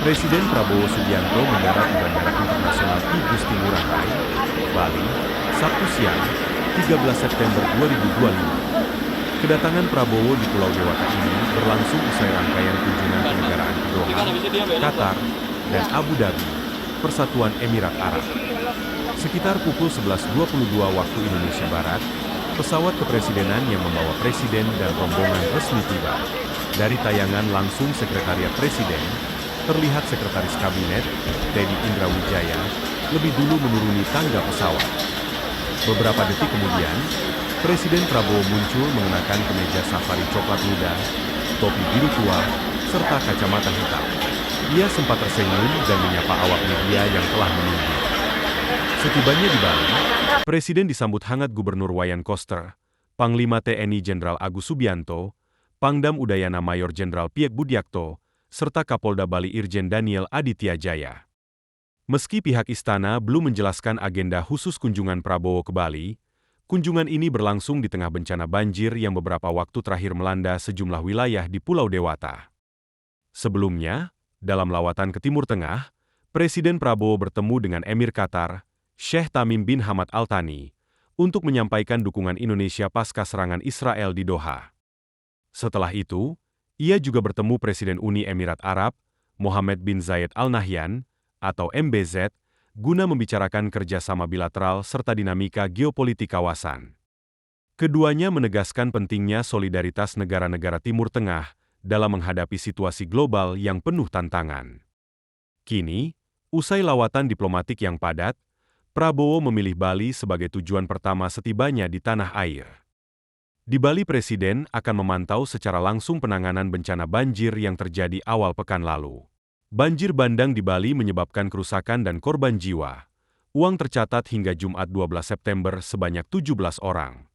Presiden Prabowo Subianto mendarat di Bandara Internasional Igusti Ngurah Rai, Bali, Sabtu siang, 13 September 2025. Kedatangan Prabowo di Pulau Dewata ini berlangsung usai rangkaian kunjungan kenegaraan ke Doha, Qatar, dan Abu Dhabi, Persatuan Emirat Arab. Sekitar pukul 11.22 waktu Indonesia Barat, pesawat kepresidenan yang membawa presiden dan rombongan resmi tiba. Dari tayangan langsung Sekretariat Presiden, terlihat Sekretaris Kabinet, Teddy Indrawijaya, lebih dulu menuruni tangga pesawat. Beberapa detik kemudian, Presiden Prabowo muncul mengenakan kemeja safari coklat muda, topi biru tua, serta kacamata hitam. Ia sempat tersenyum dan menyapa awak media yang telah menunggu. Setibanya di Bali, Presiden disambut hangat Gubernur Wayan Koster, Panglima TNI Jenderal Agus Subianto, Pangdam Udayana Mayor Jenderal Piek Budyakto, serta Kapolda Bali Irjen Daniel Aditya Jaya. Meski pihak istana belum menjelaskan agenda khusus kunjungan Prabowo ke Bali, kunjungan ini berlangsung di tengah bencana banjir yang beberapa waktu terakhir melanda sejumlah wilayah di Pulau Dewata. Sebelumnya, dalam lawatan ke Timur Tengah, Presiden Prabowo bertemu dengan Emir Qatar, Sheikh Tamim bin Hamad Al Thani, untuk menyampaikan dukungan Indonesia pasca serangan Israel di Doha. Setelah itu, ia juga bertemu Presiden Uni Emirat Arab, Mohammed bin Zayed Al Nahyan, atau MBZ, guna membicarakan kerjasama bilateral serta dinamika geopolitik kawasan. Keduanya menegaskan pentingnya solidaritas negara-negara Timur Tengah dalam menghadapi situasi global yang penuh tantangan. Kini, usai lawatan diplomatik yang padat, Prabowo memilih Bali sebagai tujuan pertama setibanya di tanah air. Di Bali, Presiden akan memantau secara langsung penanganan bencana banjir yang terjadi awal pekan lalu. Banjir bandang di Bali menyebabkan kerusakan dan korban jiwa. Uang tercatat hingga Jumat 12 September sebanyak 17 orang.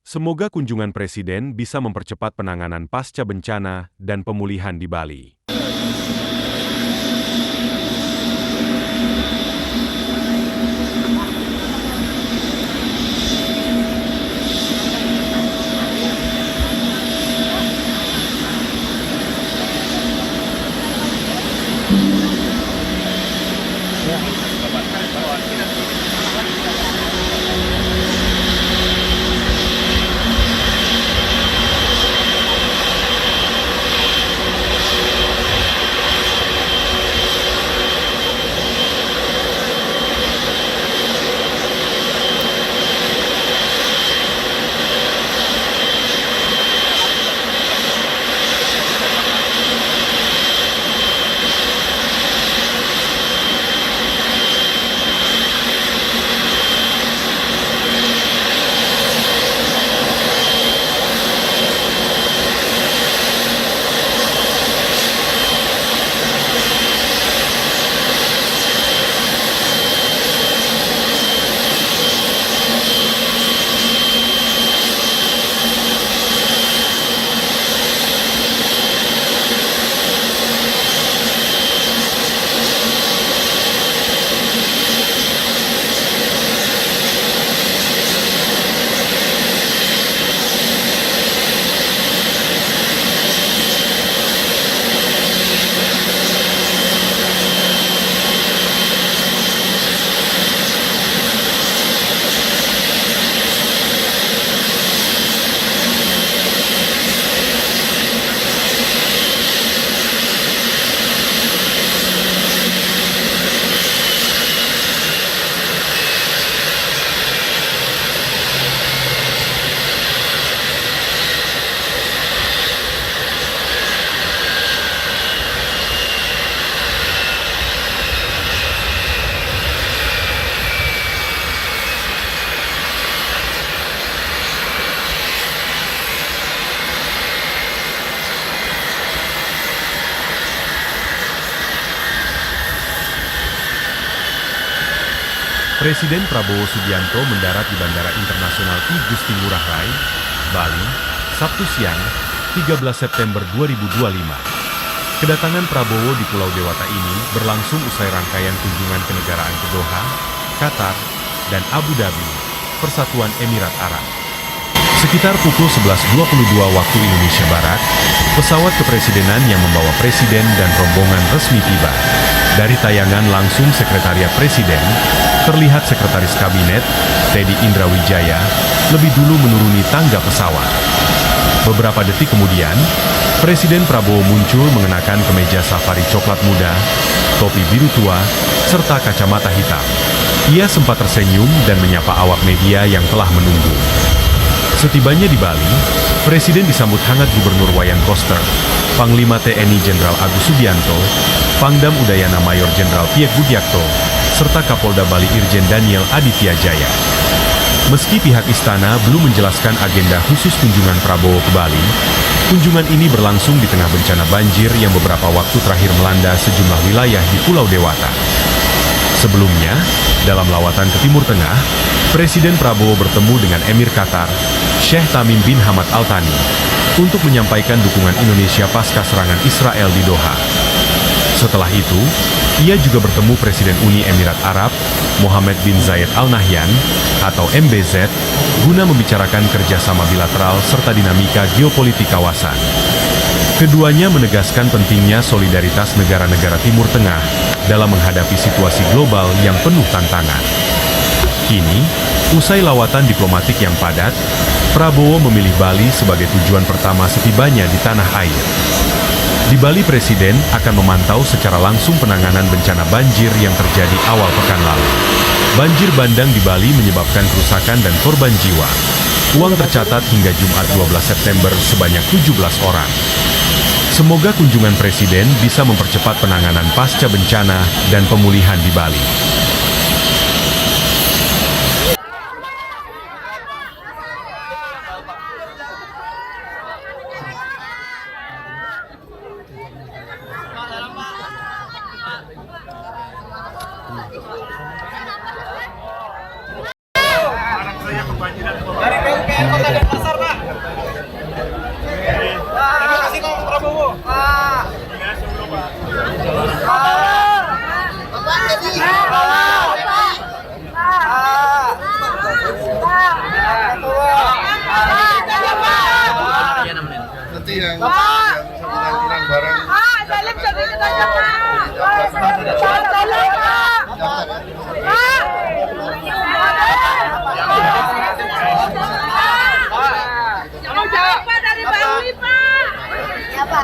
Semoga kunjungan Presiden bisa mempercepat penanganan pasca bencana dan pemulihan di Bali. Presiden Prabowo Subianto mendarat di Bandara Internasional Igusti Ngurah Rai, Bali, Sabtu siang, 13 September 2025. Kedatangan Prabowo di Pulau Dewata ini berlangsung usai rangkaian kunjungan kenegaraan ke Doha, Qatar, dan Abu Dhabi, Persatuan Emirat Arab. Sekitar pukul 11.22 waktu Indonesia Barat, pesawat kepresidenan yang membawa presiden dan rombongan resmi tiba. Dari tayangan langsung Sekretariat Presiden, terlihat Sekretaris Kabinet, Teddy Indrawijaya, lebih dulu menuruni tangga pesawat. Beberapa detik kemudian, Presiden Prabowo muncul mengenakan kemeja safari coklat muda, topi biru tua, serta kacamata hitam. Ia sempat tersenyum dan menyapa awak media yang telah menunggu. Setibanya di Bali, Presiden disambut hangat Gubernur Wayan Koster, Panglima TNI Jenderal Agus Subianto, Pangdam Udayana Mayor Jenderal Piek Budiakto, serta Kapolda Bali Irjen Daniel Aditya Jaya. Meski pihak istana belum menjelaskan agenda khusus kunjungan Prabowo ke Bali, kunjungan ini berlangsung di tengah bencana banjir yang beberapa waktu terakhir melanda sejumlah wilayah di Pulau Dewata. Sebelumnya, dalam lawatan ke Timur Tengah, Presiden Prabowo bertemu dengan Emir Qatar, Sheikh Tamim bin Hamad Al Thani, untuk menyampaikan dukungan Indonesia pasca serangan Israel di Doha. Setelah itu, ia juga bertemu Presiden Uni Emirat Arab, Mohammed bin Zayed Al Nahyan, atau MBZ, guna membicarakan kerjasama bilateral serta dinamika geopolitik kawasan. Keduanya menegaskan pentingnya solidaritas negara-negara Timur Tengah dalam menghadapi situasi global yang penuh tantangan. Kini, usai lawatan diplomatik yang padat, Prabowo memilih Bali sebagai tujuan pertama setibanya di tanah air. Di Bali, Presiden akan memantau secara langsung penanganan bencana banjir yang terjadi awal pekan lalu. Banjir bandang di Bali menyebabkan kerusakan dan korban jiwa. Uang tercatat hingga Jumat 12 September sebanyak 17 orang. Semoga kunjungan Presiden bisa mempercepat penanganan pasca bencana dan pemulihan di Bali. Dari pasar, Pak. Terima kasih Pak Prabowo. Pak. Nanti yang bilang barang. Salim jadi kita Pak dari Bali, Pak. Ya, Pak.